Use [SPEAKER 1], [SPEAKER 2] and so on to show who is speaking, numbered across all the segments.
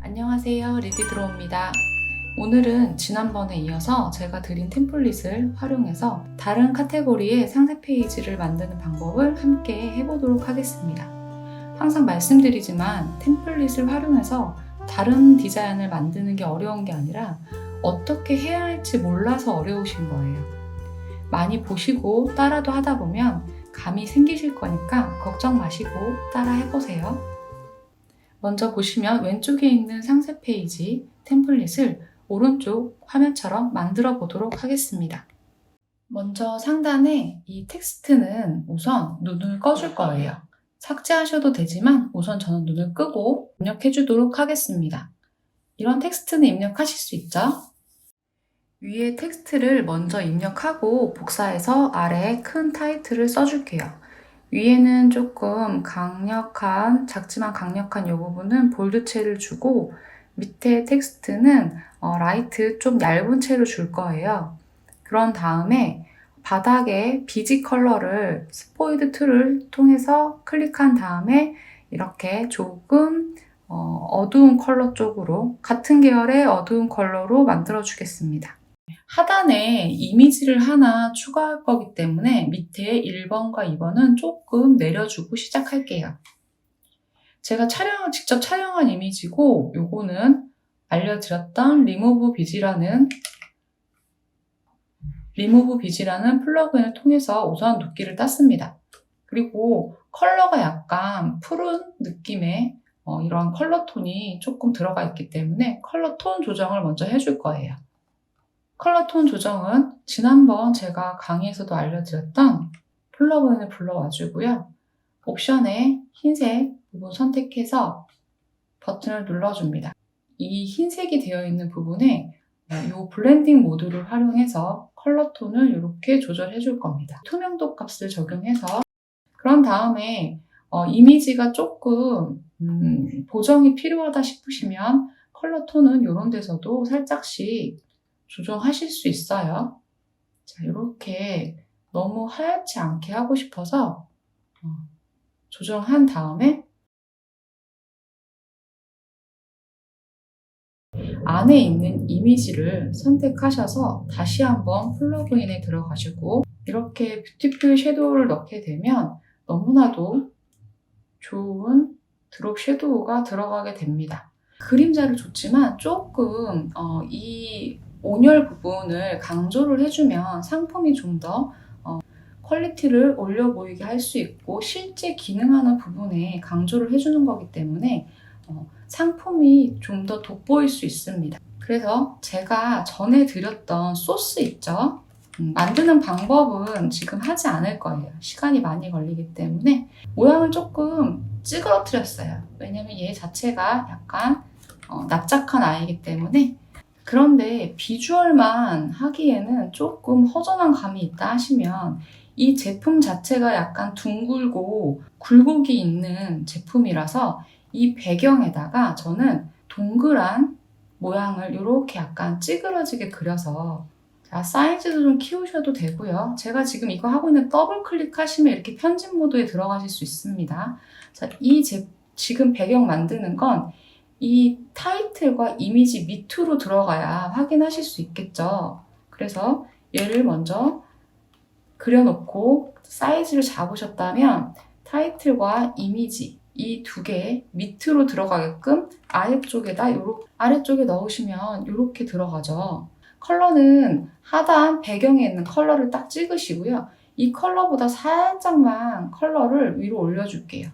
[SPEAKER 1] 안녕하세요, 리디드로우입니다. 오늘은 지난번에 이어서 제가 드린 템플릿을 활용해서 다른 카테고리의 상세 페이지를 만드는 방법을 함께 해보도록 하겠습니다. 항상 말씀드리지만 템플릿을 활용해서 다른 디자인을 만드는 게 어려운 게 아니라 어떻게 해야 할지 몰라서 어려우신 거예요. 많이 보시고 따라도 하다 보면 감이 생기실 거니까 걱정 마시고 따라 해보세요. 먼저 보시면 왼쪽에 있는 상세 페이지 템플릿을 오른쪽 화면처럼 만들어 보도록 하겠습니다. 먼저 상단에 이 텍스트는 우선 눈을 꺼줄 거예요. 삭제하셔도 되지만 우선 저는 눈을 끄고 입력해 주도록 하겠습니다. 이런 텍스트는 입력하실 수 있죠? 위에 텍스트를 먼저 입력하고 복사해서 아래에 큰 타이틀을 써줄게요. 위에는 조금 강력한, 작지만 강력한 이 부분은 볼드체를 주고 밑에 텍스트는 라이트 좀 얇은 채로 줄 거예요. 그런 다음에 바닥에 비지 컬러를 스포이드 툴을 통해서 클릭한 다음에 이렇게 조금 어두운 컬러 쪽으로 같은 계열의 어두운 컬러로 만들어 주겠습니다. 하단에 이미지를 하나 추가할 거기 때문에 밑에 1번과 2번은 조금 내려주고 시작할게요. 제가 직접 촬영한 이미지고 요거는 알려드렸던 리무브 비지라는 플러그인을 통해서 우선 붓기를 땄습니다. 그리고 컬러가 약간 푸른 느낌의 이런 컬러 톤이 조금 들어가 있기 때문에 컬러 톤 조정을 먼저 해줄 거예요. 컬러 톤 조정은 지난번 제가 강의에서도 알려드렸던 플러그인을 불러와 주고요. 옵션에 흰색 부분 선택해서 버튼을 눌러줍니다. 이 흰색이 되어 있는 부분에 이 블렌딩 모드를 활용해서 컬러 톤을 이렇게 조절해 줄 겁니다. 투명도 값을 적용해서 그런 다음에 이미지가 조금 보정이 필요하다 싶으시면 컬러 톤은 이런 데서도 살짝씩 조정하실 수 있어요. 자, 이렇게 너무 하얗지 않게 하고 싶어서 조정한 다음에 안에 있는 이미지를 선택하셔서 다시 한번 플러그인에 들어가시고 이렇게 뷰티풀 섀도우를 넣게 되면 너무나도 좋은 드롭 섀도우가 들어가게 됩니다. 그림자를 줬지만 조금 이 온열 부분을 강조를 해주면 상품이 좀 더 퀄리티를 올려 보이게 할 수 있고 실제 기능하는 부분에 강조를 해주는 거기 때문에 상품이 좀 더 돋보일 수 있습니다. 그래서 제가 전에 드렸던 소스 있죠? 만드는 방법은 지금 하지 않을 거예요. 시간이 많이 걸리기 때문에 모양을 조금 찌그러뜨렸어요. 왜냐면 얘 자체가 약간 납작한 아이이기 때문에. 그런데 비주얼만 하기에는 조금 허전한 감이 있다 하시면 이 제품 자체가 약간 둥글고 굴곡이 있는 제품이라서 이 배경에다가 저는 동그란 모양을 이렇게 약간 찌그러지게 그려서 자, 사이즈도 좀 키우셔도 되고요. 제가 지금 이거 하고 있는 더블 클릭하시면 이렇게 편집 모드에 들어가실 수 있습니다. 자, 지금 배경 만드는 건 이 타이틀과 이미지 밑으로 들어가야 확인하실 수 있겠죠. 그래서 얘를 먼저 그려놓고 사이즈를 잡으셨다면 타이틀과 이미지 이 두 개 밑으로 들어가게끔 아래쪽에 넣으시면 이렇게 들어가죠. 컬러는 하단 배경에 있는 컬러를 딱 찍으시고요. 이 컬러보다 살짝만 컬러를 위로 올려줄게요.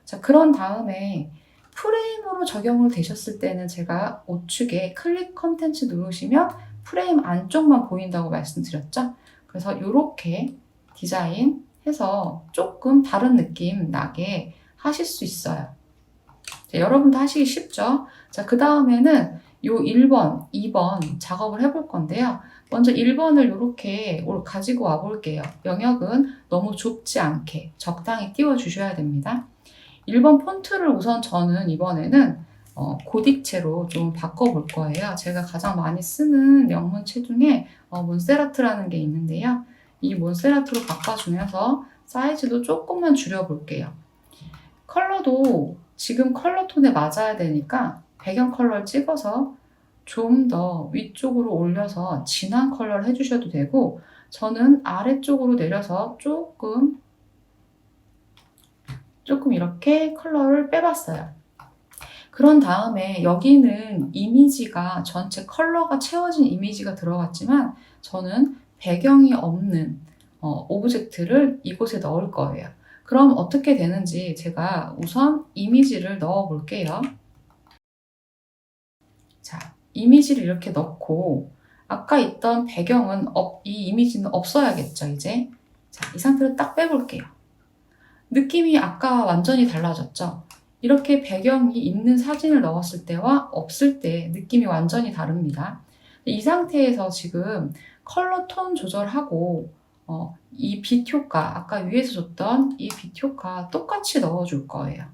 [SPEAKER 1] 자, 그런 다음에 프레임으로 적용을 되셨을 때는 제가 우측에 클릭 컨텐츠 누르시면 프레임 안쪽만 보인다고 말씀드렸죠? 그래서 이렇게 디자인해서 조금 다른 느낌 나게 하실 수 있어요. 자, 여러분도 하시기 쉽죠? 자, 그 다음에는 요 1번, 2번 작업을 해볼 건데요. 먼저 1번을 이렇게 가지고 와볼게요. 영역은 너무 좁지 않게 적당히 띄워주셔야 됩니다. 1번 폰트를 우선 저는 이번에는 고딕체로 좀 바꿔볼 거예요. 제가 가장 많이 쓰는 영문체 중에 몬세라트라는 게 있는데요. 이 몬세라트로 바꿔주면서 사이즈도 조금만 줄여볼게요. 컬러도 지금 컬러 톤에 맞아야 되니까 배경 컬러를 찍어서 좀 더 위쪽으로 올려서 진한 컬러를 해주셔도 되고, 저는 아래쪽으로 내려서 조금 이렇게 컬러를 빼봤어요. 그런 다음에 여기는 이미지가 전체 컬러가 채워진 이미지가 들어갔지만 저는 배경이 없는 오브젝트를 이곳에 넣을 거예요. 그럼 어떻게 되는지 제가 우선 이미지를 넣어 볼게요. 자, 이미지를 이렇게 넣고 아까 있던 배경은 이 이미지는 없어야겠죠, 이제. 자, 이 상태로 딱 빼볼게요. 느낌이 아까 완전히 달라졌죠? 이렇게 배경이 있는 사진을 넣었을 때와 없을 때 느낌이 완전히 다릅니다. 이 상태에서 지금 컬러 톤 조절하고 이 빛 효과, 아까 위에서 줬던 이 빛 효과 똑같이 넣어줄 거예요.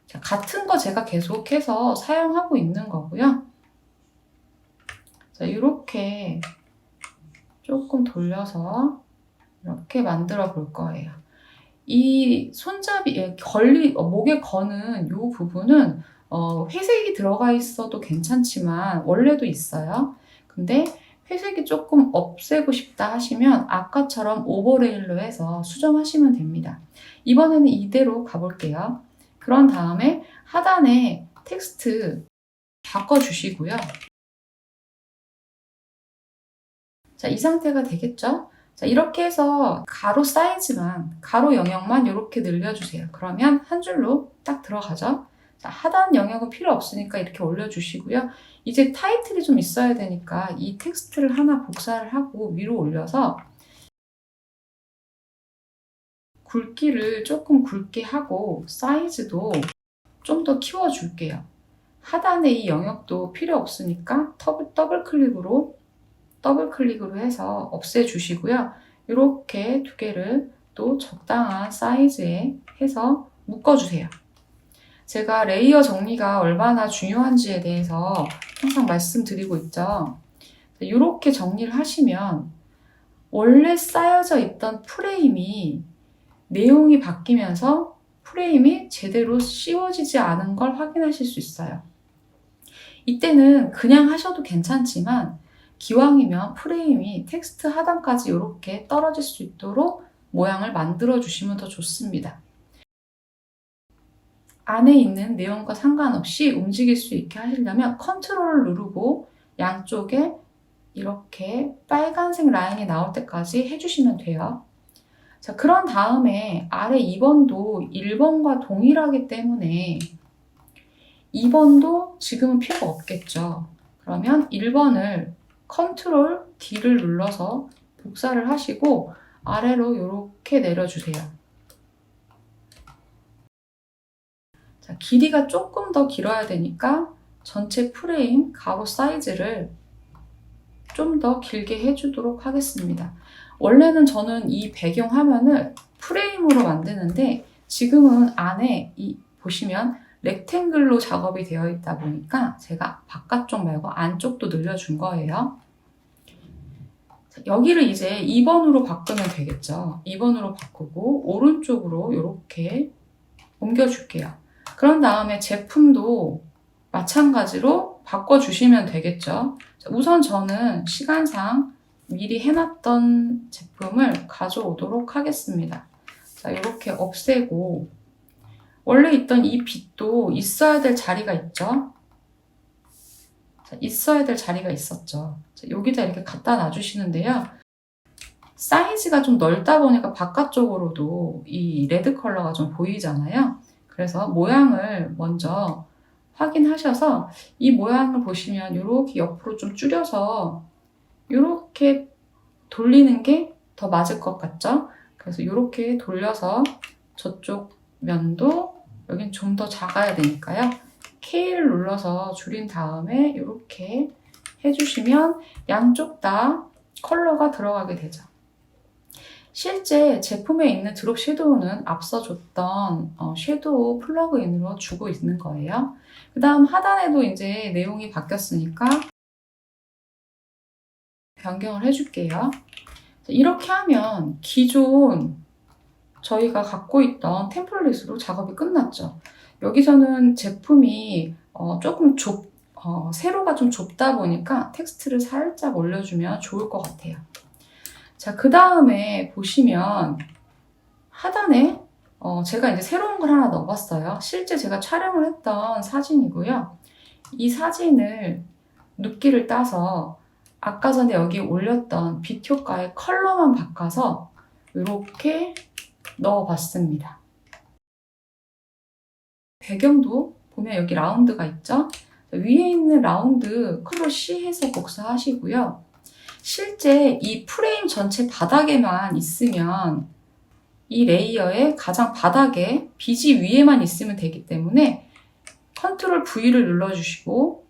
[SPEAKER 1] 자, 같은 거 제가 계속해서 사용하고 있는 거고요. 자, 이렇게 조금 돌려서 이렇게 만들어 볼 거예요. 이 손잡이, 목에 거는 이 부분은 회색이 들어가 있어도 괜찮지만 원래도 있어요. 근데 회색이 조금 없애고 싶다 하시면 아까처럼 오버레일로 해서 수정하시면 됩니다. 이번에는 이대로 가볼게요. 그런 다음에 하단에 텍스트 바꿔주시고요. 자, 이 상태가 되겠죠? 자, 이렇게 해서 가로 사이즈만, 가로 영역만 이렇게 늘려주세요. 그러면 한 줄로 딱 들어가죠? 자, 하단 영역은 필요 없으니까 이렇게 올려주시고요. 이제 타이틀이 좀 있어야 되니까 이 텍스트를 하나 복사를 하고 위로 올려서 굵기를 조금 굵게 하고 사이즈도 좀 더 키워줄게요. 하단에 이 영역도 필요 없으니까 더블 클릭으로 해서 없애주시고요. 이렇게 두 개를 또 적당한 사이즈에 해서 묶어주세요. 제가 레이어 정리가 얼마나 중요한지에 대해서 항상 말씀드리고 있죠. 이렇게 정리를 하시면 원래 쌓여져 있던 프레임이 내용이 바뀌면서 프레임이 제대로 씌워지지 않은 걸 확인하실 수 있어요. 이때는 그냥 하셔도 괜찮지만 기왕이면 프레임이 텍스트 하단까지 이렇게 떨어질 수 있도록 모양을 만들어 주시면 더 좋습니다. 안에 있는 내용과 상관없이 움직일 수 있게 하시려면 컨트롤을 누르고 양쪽에 이렇게 빨간색 라인이 나올 때까지 해주시면 돼요. 자, 그런 다음에 아래 2번도 1번과 동일하기 때문에 2번도 지금은 필요가 없겠죠. 그러면 1번을 컨트롤 D를 눌러서 복사를 하시고 아래로 이렇게 내려주세요. 자, 길이가 조금 더 길어야 되니까 전체 프레임 가로 사이즈를 좀 더 길게 해주도록 하겠습니다. 원래는 저는 이 배경 화면을 프레임으로 만드는데 지금은 안에 보시면 렉탱글로 작업이 되어 있다 보니까 제가 바깥쪽 말고 안쪽도 늘려준 거예요. 여기를 이제 2번으로 바꾸면 되겠죠. 2번으로 바꾸고 오른쪽으로 이렇게 옮겨줄게요. 그런 다음에 제품도 마찬가지로 바꿔주시면 되겠죠. 우선 저는 시간상 미리 해놨던 제품을 가져오도록 하겠습니다. 자, 이렇게 없애고 원래 있던 이 빛도 있어야 될 자리가 있죠. 자, 있어야 될 자리가 있었죠. 자, 여기다 이렇게 갖다 놔주시는데요. 사이즈가 좀 넓다 보니까 바깥쪽으로도 이 레드 컬러가 좀 보이잖아요. 그래서 모양을 먼저 확인하셔서 이 모양을 보시면 이렇게 옆으로 좀 줄여서 이렇게 돌리는 게 더 맞을 것 같죠? 그래서 이렇게 돌려서 저쪽 면도 여긴 좀 더 작아야 되니까요. K를 눌러서 줄인 다음에 이렇게 해주시면 양쪽 다 컬러가 들어가게 되죠. 실제 제품에 있는 드롭 섀도우는 앞서 줬던 섀도우 플러그인으로 주고 있는 거예요. 그 다음 하단에도 이제 내용이 바뀌었으니까 변경을 해줄게요. 이렇게 하면 기존 저희가 갖고 있던 템플릿으로 작업이 끝났죠. 여기서는 제품이 조금 세로가 좀 좁다 보니까 텍스트를 살짝 올려주면 좋을 것 같아요. 자, 그 다음에 보시면 하단에 제가 이제 새로운 걸 하나 넣어봤어요. 실제 제가 촬영을 했던 사진이고요. 이 사진을 눕기를 따서 아까 전에 여기 올렸던 빛 효과의 컬러만 바꿔서 이렇게 넣어봤습니다. 배경도 보면 여기 라운드가 있죠? 위에 있는 라운드 컬러 C 해서 복사하시고요. 실제 이 프레임 전체 바닥에만 있으면 이 레이어의 가장 바닥에 빛이 위에만 있으면 되기 때문에 컨트롤 V를 눌러주시고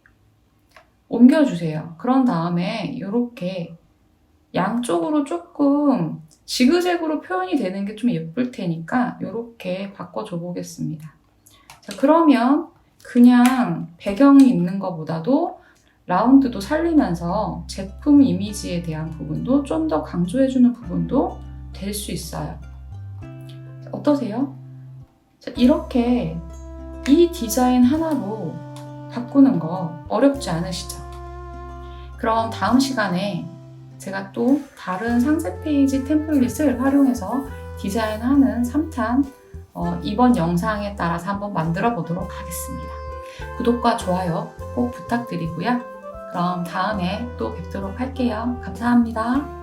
[SPEAKER 1] 옮겨주세요. 그런 다음에 이렇게 양쪽으로 조금 지그재그로 표현이 되는 게 좀 예쁠 테니까 이렇게 바꿔줘 보겠습니다. 자, 그러면 그냥 배경이 있는 것보다도 라운드도 살리면서 제품 이미지에 대한 부분도 좀 더 강조해주는 부분도 될 수 있어요. 자, 어떠세요? 자, 이렇게 이 디자인 하나로 바꾸는 거 어렵지 않으시죠? 그럼 다음 시간에 제가 또 다른 상세 페이지 템플릿을 활용해서 디자인하는 3탄 이번 영상에 따라서 한번 만들어 보도록 하겠습니다. 구독과 좋아요 꼭 부탁드리고요. 그럼 다음에 또 뵙도록 할게요. 감사합니다.